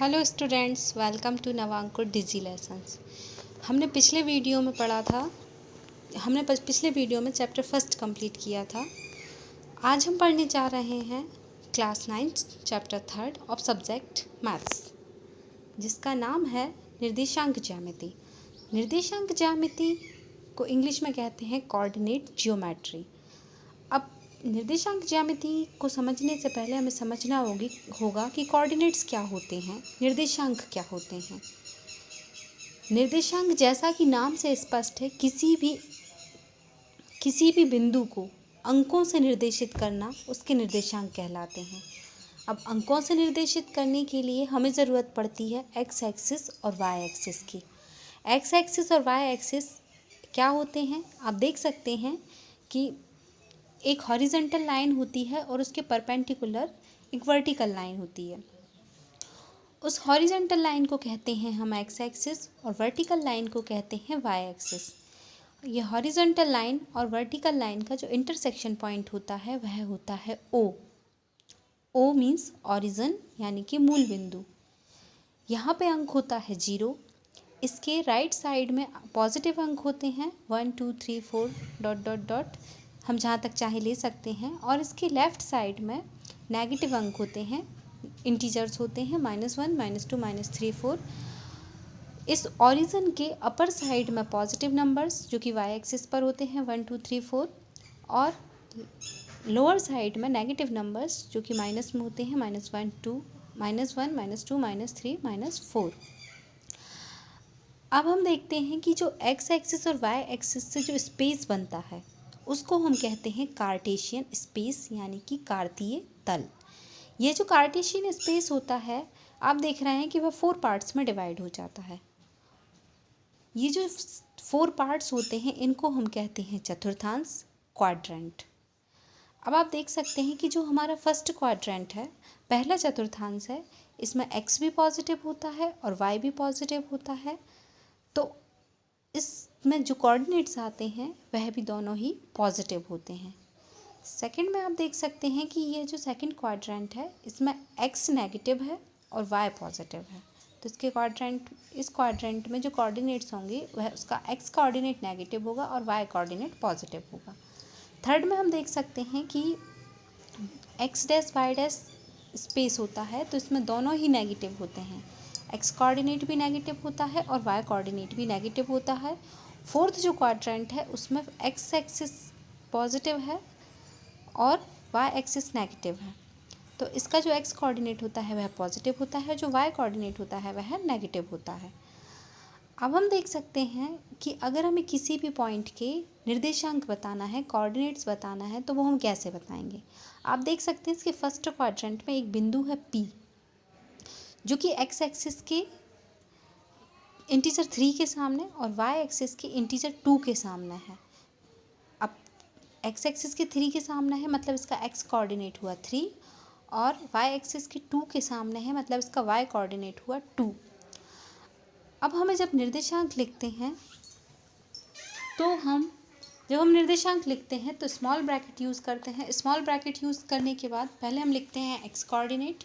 Hello students, welcome to Navankur Digi Lessons. हमने पिछले video में पढ़ा था। पिछले वीडियो में चैप्टर फर्स्ट कंप्लीट किया था। आज हम पढ़ने जा रहे हैं class 9 chapter third of subject maths, जिसका नाम है निर्देशांक ज्यामिति। निर्देशांक ज्यामिति को इंग्लिश में कहते हैं कोऑर्डिनेट जियोमेट्री। अब निर्देशांक ज्यामिति को समझने से पहले हमें समझना होगा कि कोऑर्डिनेट्स क्या होते हैं, निर्देशांक क्या होते हैं। निर्देशांक जैसा कि नाम से स्पष्ट है, किसी भी बिंदु को अंकों से निर्देशित करना उसके निर्देशांक कहलाते हैं। अब अंकों से निर्देशित करने के लिए हमें ज़रूरत पड़ती है एक्स एक्सिस और वाई एक्सिस की। एक्स एक्सिस और वाई एक्सिस क्या होते हैं, आप देख सकते हैं कि एक हॉरिजॉन्टल लाइन होती है और उसके परपेंडिकुलर एक वर्टिकल लाइन होती है। उस हॉरिजॉन्टल लाइन को कहते हैं हम एक्स एक्सिस और वर्टिकल लाइन को कहते हैं वाई एक्सिस। ये हॉरिजॉन्टल लाइन और वर्टिकल लाइन का जो इंटरसेक्शन पॉइंट होता है वह होता है ओ। ओ मीन्स ऑरिजिन, यानी कि मूल बिंदु। यहाँ पे अंक होता है 0। इसके राइट साइड में पॉजिटिव अंक होते हैं 1 2 3 4 डॉट डॉट डॉट, हम जहाँ तक चाहे ले सकते हैं। और इसके लेफ़्ट साइड में नेगेटिव अंक होते हैं, इंटीजर्स होते हैं -1 -2 -3 4। इस ऑरिजिन के अपर साइड में पॉजिटिव नंबर्स जो कि वाई एक्सिस पर होते हैं 1 2 3 4, और लोअर साइड में नेगेटिव नंबर्स जो कि माइनस में होते हैं -1 -2 -3 -4। अब हम देखते हैं कि जो एक्स एक्सिस और वाई एक्सिस से जो स्पेस बनता है उसको हम कहते हैं कार्टेशियन स्पेस, यानी कि कार्तीय तल। ये जो कार्टेशियन स्पेस होता है, आप देख रहे हैं कि वह 4 पार्ट्स में डिवाइड हो जाता है। ये जो 4 पार्ट्स होते हैं इनको हम कहते हैं चतुर्थांश, क्वाड्रेंट। अब आप देख सकते हैं कि जो हमारा फर्स्ट क्वाड्रेंट है, पहला चतुर्थांश है, इसमें एक्स भी पॉजिटिव होता है और वाई भी पॉजिटिव होता है। तो इसमें जो कोऑर्डिनेट्स आते हैं वह भी दोनों ही पॉजिटिव होते हैं। सेकंड में आप देख सकते हैं कि ये जो सेकंड क्वाड्रेंट है इसमें एक्स नेगेटिव है और वाई पॉजिटिव है। तो इस क्वाड्रेंट में जो कोऑर्डिनेट्स होंगे वह उसका एक्स कोऑर्डिनेट नेगेटिव होगा और वाई कोऑर्डिनेट पॉजिटिव होगा। थर्ड में हम देख सकते हैं कि X dash Y dash space होता है, तो इसमें दोनों ही नेगेटिव होते हैं। एक्स कोऑर्डिनेट भी नेगेटिव होता है और वाई कोऑर्डिनेट भी नेगेटिव होता है। फोर्थ जो क्वाड्रेंट है उसमें एक्स एक्सिस पॉजिटिव है और वाई एक्सिस नेगेटिव है। तो इसका जो एक्स कोऑर्डिनेट होता है वह पॉजिटिव होता है, जो वाई कोऑर्डिनेट होता है वह नेगेटिव होता है। अब हम देख सकते हैं कि अगर हमें किसी भी पॉइंट के निर्देशांक बताना है, कोऑर्डिनेट्स बताना है, तो वो हम कैसे बताएंगे। आप देख सकते हैं इसके फर्स्ट क्वाड्रेंट में एक बिंदु है P, जो कि एक्स एक्सिस के इंटीजर 3 के सामने और वाई एक्सिस के इंटीजर 2 के सामने है। अब एक्स एक्सिस के 3 के सामने है मतलब इसका एक्स कोऑर्डिनेट हुआ 3, और वाई एक्सिस के 2 के सामने है मतलब इसका वाई कोऑर्डिनेट हुआ 2। अब हमें जब निर्देशांक लिखते हैं तो जब हम निर्देशांक लिखते हैं तो स्मॉल ब्रैकेट यूज़ करते हैं। स्मॉल ब्रैकेट यूज़ करने के बाद पहले हम लिखते हैं एक्स कोऑर्डिनेट,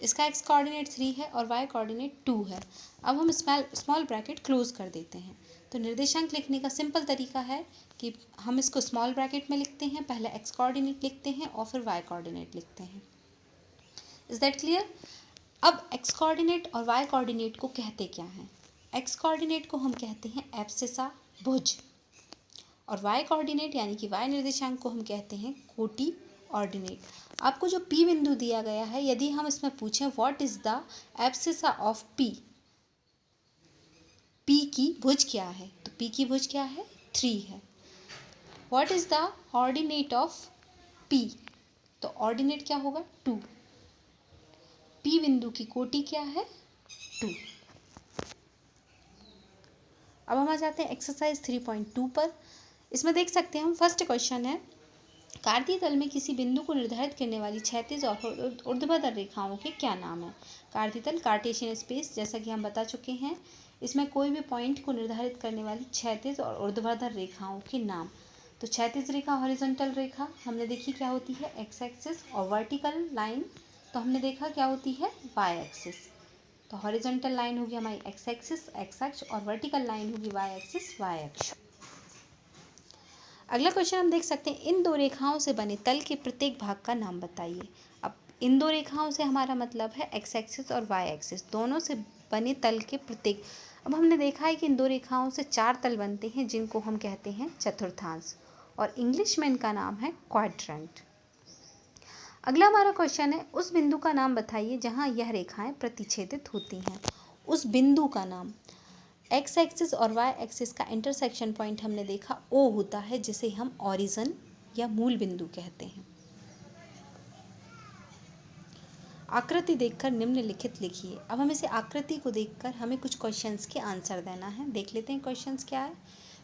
इसका एक्स कोऑर्डिनेट 3 है और वाई कोऑर्डिनेट 2 है। अब हम स्मॉल ब्रैकेट क्लोज कर देते हैं। तो निर्देशांक लिखने का सिंपल तरीका है कि हम इसको स्मॉल ब्रैकेट में लिखते हैं, पहले एक्स कोऑर्डिनेट लिखते हैं और फिर वाई कोऑर्डिनेट लिखते हैं। Is that clear. अब एक्स कोऑर्डिनेट और वाई कोऑर्डिनेट को कहते क्या हैं। एक्स कोऑर्डिनेट को हम कहते हैं एब्सिसा, भुज, और वाई कोऑर्डिनेट यानी कि वाई निर्देशांक को हम कहते हैं कोटि ऑर्डिनेट। आपको जो P बिंदु दिया गया है, यदि हम इसमें पूछें what is the abscissa of P, P की भुज क्या है, तो P की भुज क्या है, 3 है। What is the ordinate of P, तो ऑर्डिनेट क्या होगा, 2। P बिंदु की कोटि क्या है, 2। अब हम आ जाते हैं एक्सरसाइज 3.2 पर। इसमें देख सकते हैं हम फर्स्ट क्वेश्चन है, कार्तीय तल में किसी बिंदु को निर्धारित करने वाली क्षैतिज और ऊर्ध्वाधर रेखाओं के क्या नाम है। कार्तीय तल कार्टेशियन स्पेस, जैसा कि हम बता चुके हैं, इसमें कोई भी पॉइंट को निर्धारित करने वाली क्षैतिज और ऊर्ध्वाधर रेखाओं के नाम। तो क्षैतिज रेखा हॉरिजॉन्टल रेखा हमने देखी क्या होती है, एक्स एक्सिस, और वर्टिकल लाइन तो हमने देखा क्या होती है, वाई एक्सिस। तो तो हॉरिजॉन्टल लाइन होगी हमारी एक्स एक्सिस एक्स अक्ष और वर्टिकल लाइन होगी वाई एक्सिस वाई अक्ष। अगला क्वेश्चन हम देख सकते हैं, इन दो रेखाओं से बने तल के प्रत्येक भाग का नाम बताइए। अब इन दो रेखाओं से हमारा मतलब है एक्स एक्सिस और वाई एक्सिस, दोनों से बने तल के प्रत्येक। अब हमने देखा है कि इन दो रेखाओं से 4 तल बनते हैं जिनको हम कहते हैं चतुर्थांश, और इंग्लिश में इनका नाम है क्वाड्रेंट। अगला हमारा क्वेश्चन है, उस बिंदु का नाम बताइए जहां यह रेखाएं प्रतिच्छेदित होती हैं। उस बिंदु का नाम, एक्स एक्सिस और वाई एक्सिस का इंटरसेक्शन पॉइंट हमने देखा ओ होता है, जिसे हम ओरिजिन या मूल बिंदु कहते हैं। आकृति देखकर निम्नलिखित लिखिए। अब हम इसे आकृति को देखकर हमें कुछ क्वेश्चंस के आंसर देना है। देख लेते हैं क्वेश्चंस क्या है।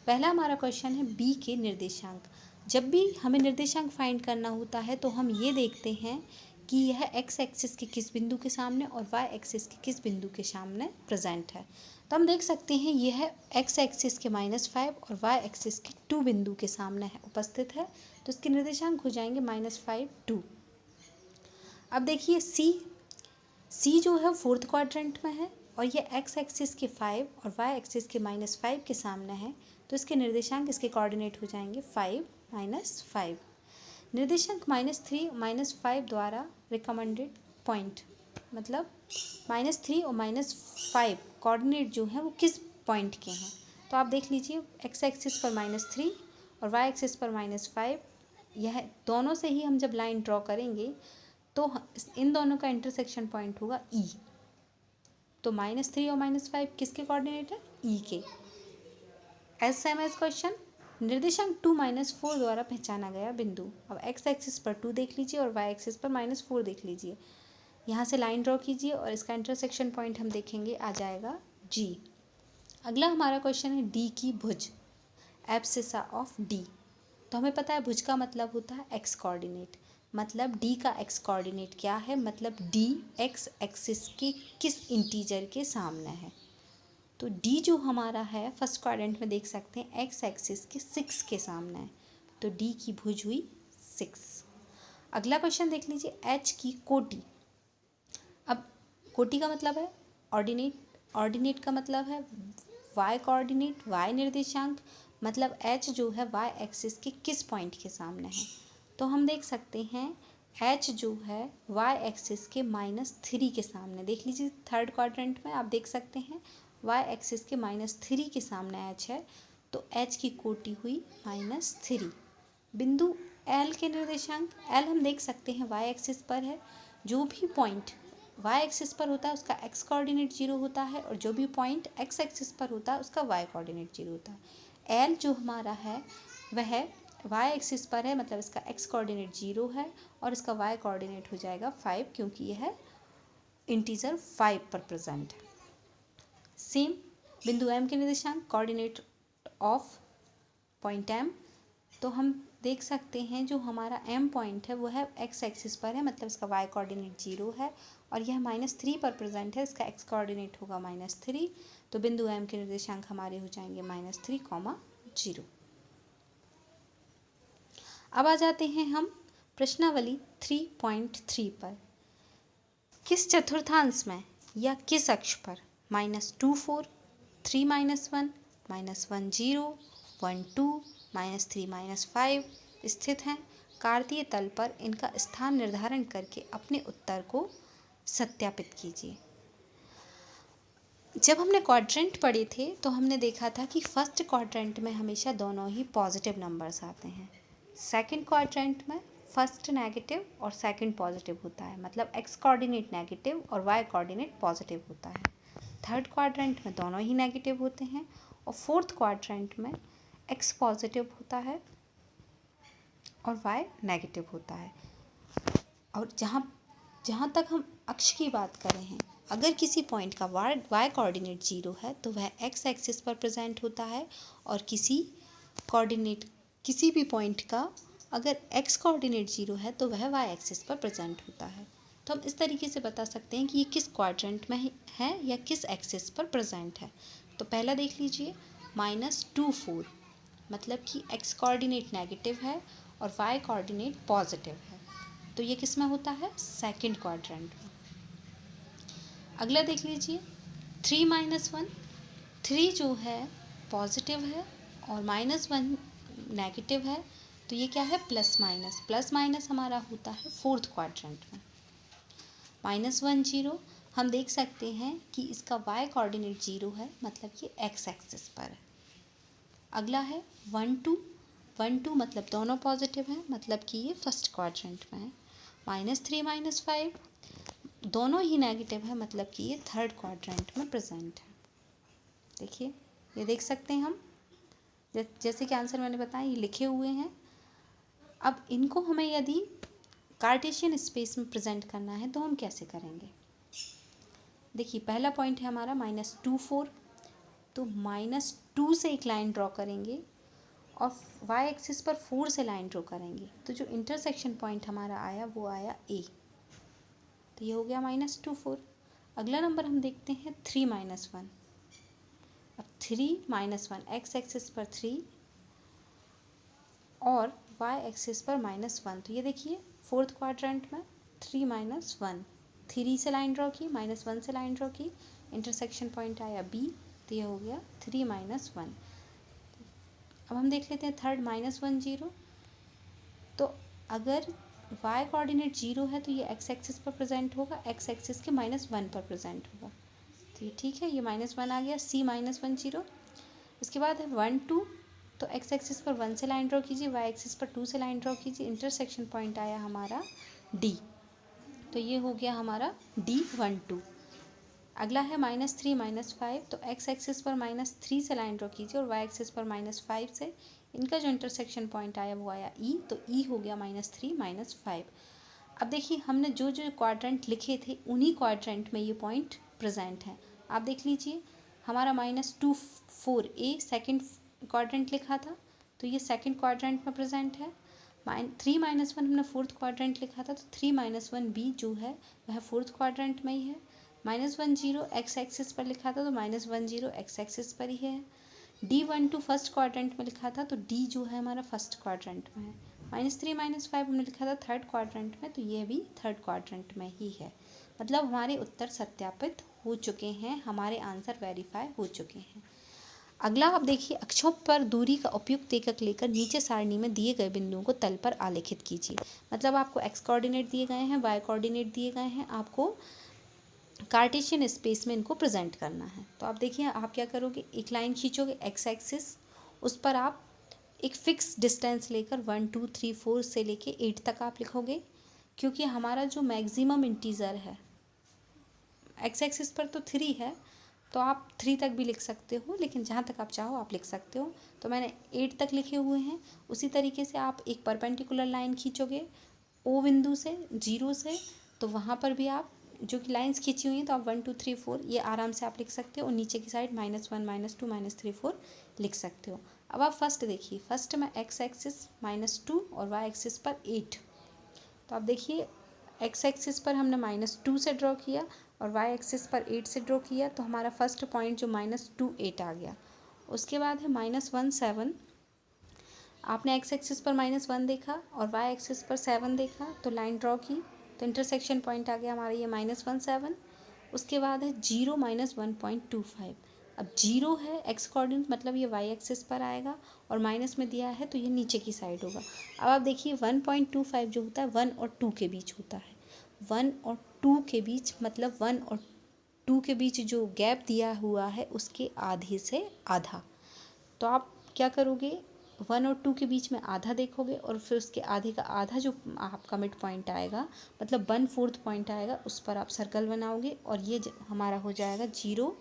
पहला हमारा क्वेश्चन है बी के निर्देशांक। जब भी हमें निर्देशांक फाइंड करना होता है तो हम ये देखते हैं कि यह एक्स एक्सिस के किस बिंदु के सामने और वाई एक्सिस के किस बिंदु के सामने प्रेजेंट है। तो हम देख सकते हैं यह एक्स एक्सिस के -5 और वाई एक्सिस के 2 बिंदु के सामने है, उपस्थित है। तो इसके निर्देशांक हो जाएंगे -5 2। अब देखिए सी जो है 4th क्वाड्रेंट में है और ये एक्स एक्सिस के 5 और वाई एक्सिस के -5 के सामने है। तो इसके निर्देशांक, इसके कोऑर्डिनेट हो जाएंगे 5 -5। निर्देशांक -3 -5 द्वारा रिकमेंडेड पॉइंट, मतलब -3 और -5 कोऑर्डिनेट जो है वो किस पॉइंट के हैं। तो आप देख लीजिए एक्स एक्सिस पर -3 और वाई एक्सिस पर -5, यह दोनों से ही हम जब लाइन ड्रॉ करेंगे तो इन दोनों का इंटरसेक्शन पॉइंट होगा ई। तो -3 और -5 किसके कोऑर्डिनेट है, ई के। एज सेम एज क्वेश्चन, निर्देशांक 2 -4 द्वारा पहचाना गया बिंदु। अब एक्स एक्सिस पर 2 देख लीजिए और वाई एक्सिस पर -4 देख लीजिए। यहाँ से लाइन ड्रॉ कीजिए और इसका इंटरसेक्शन पॉइंट हम देखेंगे आ जाएगा जी। अगला हमारा क्वेश्चन है डी की भुज, एब्सिसा ऑफ डी। तो हमें पता है भुज का मतलब होता है एक्स कोऑर्डिनेट, मतलब डी का एक्स कोऑर्डिनेट क्या है, मतलब डी एक्स एक्सिस के किस इंटीजर के सामने है। तो डी जो हमारा है फर्स्ट क्वाड्रेंट में देख सकते हैं एक्स एक्सिस के 6 के सामने है। तो डी की भुज हुई 6। अगला क्वेश्चन देख लीजिए, एच की कोटि। अब कोटि का मतलब है ऑर्डिनेट, ऑर्डिनेट का मतलब है वाई कोऑर्डिनेट, वाई निर्देशांक, मतलब एच जो है वाई एक्सिस के किस पॉइंट के सामने है। तो हम देख सकते हैं एच जो है वाई एक्सिस के -3 के सामने, देख लीजिए 3rd क्वाड्रेंट में आप देख सकते हैं वाई एक्सिस के -3 के सामने एच है। तो एच की कोटि हुई -3। बिंदु एल के निर्देशांक, एल हम देख सकते हैं वाई एक्सिस पर है। जो भी पॉइंट वाई एक्सिस पर होता है उसका एक्स कोऑर्डिनेट 0 होता है, और जो भी पॉइंट एक्स एक्सिस पर होता है उसका वाई कोऑर्डिनेट 0 होता है। एल जो हमारा है वह वाई एक्सिस पर है, मतलब इसका एक्स कोऑर्डिनेट 0 है और इसका वाई कोऑर्डिनेट हो जाएगा 5, क्योंकि यह इंटीजर 5 पर प्रेजेंट है। सेम बिंदु एम के निर्देशांक, कोऑर्डिनेट ऑफ पॉइंट एम। तो हम देख सकते हैं जो हमारा एम पॉइंट है वो है एक्स एक्सिस पर है, मतलब इसका वाई कोऑर्डिनेट 0 है और यह -3 पर प्रेजेंट है, इसका एक्स कोऑर्डिनेट होगा -3। तो बिंदु एम के निर्देशांक हमारे हो जाएंगे -3, 0। अब आ जाते हैं हम प्रश्नावली 3.3 पर। किस चतुर्थांश में या किस अक्ष पर -2 4, 3 -1, -1 0, 1 2, -3 5 स्थित हैं। कार्तीय तल पर इनका स्थान निर्धारण करके अपने उत्तर को सत्यापित कीजिए। जब हमने क्वाड्रेंट पढ़े थे तो हमने देखा था कि फर्स्ट क्वाड्रेंट में हमेशा दोनों ही पॉजिटिव नंबर्स आते हैं। सेकंड क्वाड्रेंट में फर्स्ट नेगेटिव और सेकंड पॉजिटिव होता है, मतलब एक्स कोऑर्डिनेट नेगेटिव और वाई कोऑर्डिनेट पॉजिटिव होता है। थर्ड क्वाड्रेंट में दोनों ही नेगेटिव होते हैं और फोर्थ क्वाड्रेंट में एक्स पॉजिटिव होता है और वाई नेगेटिव होता है। और जहाँ तक हम अक्ष की बात कर रहे हैं, अगर किसी पॉइंट का वाई कोऑर्डिनेट 0 है तो वह एक्स एक्सिस पर प्रेजेंट होता है, और किसी भी पॉइंट का अगर एक्स कोऑर्डिनेट 0 है तो वह वाई एक्सिस पर प्रेजेंट होता है। तो हम इस तरीके से बता सकते हैं कि ये किस क्वाड्रेंट में है या किस एक्सिस पर प्रेजेंट है। तो पहला देख लीजिए -2 4, मतलब कि एक्स कोऑर्डिनेट नेगेटिव है और वाई कोऑर्डिनेट पॉजिटिव है। तो ये किस में होता है, सेकंड क्वाड्रेंट में। अगला देख लीजिए 3 माइनस 1। 3 जो है पॉजिटिव है और -1 नेगेटिव है, तो ये क्या है प्लस माइनस हमारा होता है फोर्थ क्वाड्रेंट में। -1 0, हम देख सकते हैं कि इसका y कोऑर्डिनेट 0 है, मतलब ये x एक्सिस पर है। अगला है 1 2। 1 2 मतलब दोनों पॉजिटिव हैं, मतलब कि ये फर्स्ट क्वाड्रेंट में है। -3 -5 दोनों ही नेगेटिव है, मतलब कि ये थर्ड क्वाड्रेंट में प्रेजेंट है। देखिए ये देख सकते हैं हम, जैसे कि आंसर मैंने बताया ये लिखे हुए हैं। अब इनको हमें यदि कार्टेशियन स्पेस में प्रेजेंट करना है तो हम कैसे करेंगे। देखिए पहला पॉइंट है हमारा -2 4, तो -2 से एक लाइन ड्रॉ करेंगे और y एक्सिस पर 4 से लाइन ड्रॉ करेंगे, तो जो इंटरसेक्शन पॉइंट हमारा आया वो आया A, तो ये हो गया -2 4। अगला नंबर हम देखते हैं 3 -1। अब 3 -1 x एक्सिस पर 3 और y एक्सिस पर -1, तो ये देखिए फोर्थ क्वाड्रेंट में 3 -1, 3 से लाइन ड्रॉ की, -1 से लाइन ड्रॉ की, इंटरसेक्शन पॉइंट आया B, तो ये हो गया 3 -1। अब हम देख लेते हैं थर्ड -1 0, तो अगर y कोऑर्डिनेट 0 है तो ये x एक्सिस पर प्रेजेंट होगा, x एक्सिस के -1 पर प्रेजेंट होगा, तो ये ठीक है, ये -1 आ गया C -1 0। इसके बाद है 1 2, तो x एक्सिस पर 1 से लाइन ड्रॉ कीजिए, y एक्सिस पर 2 से लाइन ड्रॉ कीजिए, इंटरसेक्शन पॉइंट आया हमारा D, तो ये हो गया हमारा D 1 2। अगला है -3 -5, तो x एक्सिस पर -3 से लाइन ड्रॉ कीजिए और y एक्सिस पर -5 से, इनका जो इंटरसेक्शन पॉइंट आया वो आया E, तो E हो गया -3 -5। अब देखिए हमने जो जो क्वाड्रेंट लिखे थे उन्हीं क्वाड्रेंट में ये पॉइंट प्रेजेंट है। आप देख लीजिए हमारा -2 4 A सेकंड क्वाड्रेंट लिखा था, तो ये सेकंड क्वाड्रेंट में प्रेजेंट है। 3 -1 हमने फोर्थ क्वाड्रेंट लिखा था, तो 3 -1 B जो है वह फोर्थ क्वाड्रेंट में ही है। -1 0 x एक्सिस पर लिखा था, तो -1 0 x एक्सिस पर ही है। D 1 2 फर्स्ट क्वाड्रेंट में लिखा था, तो D जो है हमारा फर्स्ट क्वाड्रेंट में है। -3 -5 हमने लिखा था थर्ड क्वाड्रेंट में, तो ये भी थर्ड क्वाड्रेंट में ही है। मतलब हमारे उत्तर सत्यापित हो चुके हैं, हमारे आंसर वेरीफाई हो चुके हैं। अगला आप देखिए अक्षों पर दूरी का उपयुक्त एकक लेकर नीचे सारणी में दिए गए बिंदुओं को तल पर आलेखित कीजिए। मतलब आपको x कोऑर्डिनेट दिए गए हैं, y कोऑर्डिनेट दिए गए हैं, आपको कार्टेशियन स्पेस में इनको प्रेजेंट करना है। तो आप देखिए आप क्या करोगे, एक लाइन खींचोगे x एक्सिस, उस पर आप एक फिक्स डिस्टेंस लेकर 1 2 3 4 से लेके 8 तक आप लिखोगे, क्योंकि हमारा जो मैक्सिमम इंटीजर है x एक्सिस पर तो 3 है, तो आप 3 तक भी लिख सकते हो, लेकिन जहाँ तक आप चाहो आप लिख सकते हो। तो मैंने 8 तक लिखे हुए हैं। उसी तरीके से आप एक परपेंडिकुलर लाइन खींचोगे O बिंदु से 0 से, तो वहाँ पर भी आप जो कि लाइंस खींची हुई हैं, तो आप 1 2 3 4 ये आराम से आप लिख सकते हो, और नीचे की साइड -1 -2 -3 4 लिख सकते हो। अब आप फर्स्ट देखिए, फर्स्ट में x एक्सिस -2 और y एक्सिस पर 8, तो आप देखिए x एक्सिस पर हमने -2 से ड्रॉ किया और y एक्सिस पर 8 से ड्रॉ किया, तो हमारा फर्स्ट पॉइंट जो -2 8 आ गया। उसके बाद है -1 7, आपने x एक्सिस पर -1 देखा और y एक्सिस पर 7 देखा, तो लाइन ड्रॉ की, तो इंटरसेक्शन पॉइंट आ गया हमारा ये -1 7। उसके बाद है 0 -1.25। अब 0 है x कोऑर्डिनेट, मतलब ये y एक्सिस पर आएगा, और माइनस में दिया है तो ये नीचे की साइड होगा। अब आप देखिए 1.25 जो होता है 1 और 2 के बीच होता है, 1 और 2 के बीच, मतलब 1 और 2 के बीच जो गैप दिया हुआ है उसके आधे से आधा। तो आप क्या करोगे, 1 और 2 के बीच में आधा देखोगे और फिर उसके आधे का आधा जो आपका मिड पॉइंट आएगा, मतलब 1/4 पॉइंट आएगा, उस पर आप सर्कल बनाओगे और ये हमारा हो जाएगा 0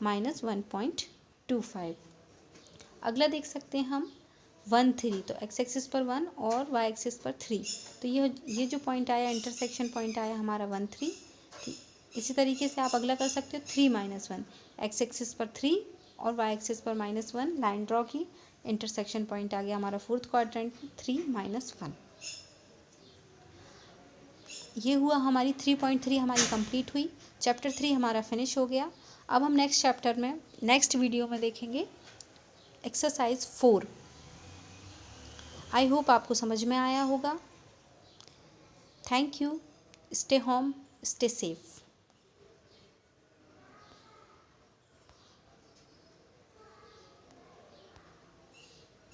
-1.25। अगला देख सकते हैं हम 1 3, तो x एक्सिस पर 1 और y एक्सिस पर 3, तो ये जो पॉइंट आया, इंटरसेक्शन पॉइंट आया हमारा 1 3। इसी तरीके से आप अगला कर सकते हो 3 -1, x एक्सिस पर 3 और y एक्सिस पर -1, लाइन ड्रॉ की, इंटरसेक्शन पॉइंट आ गया हमारा फोर्थ क्वाड्रेंट 3 -1। ये हुआ हमारी 3.3 हमारी कंप्लीट हुई, चैप्टर 3 हमारा फिनिश हो गया। अब हम नेक्स्ट चैप्टर में नेक्स्ट वीडियो में देखेंगे एक्सरसाइज 4। आई होप आपको समझ में आया होगा। Thank you. Stay home, stay safe.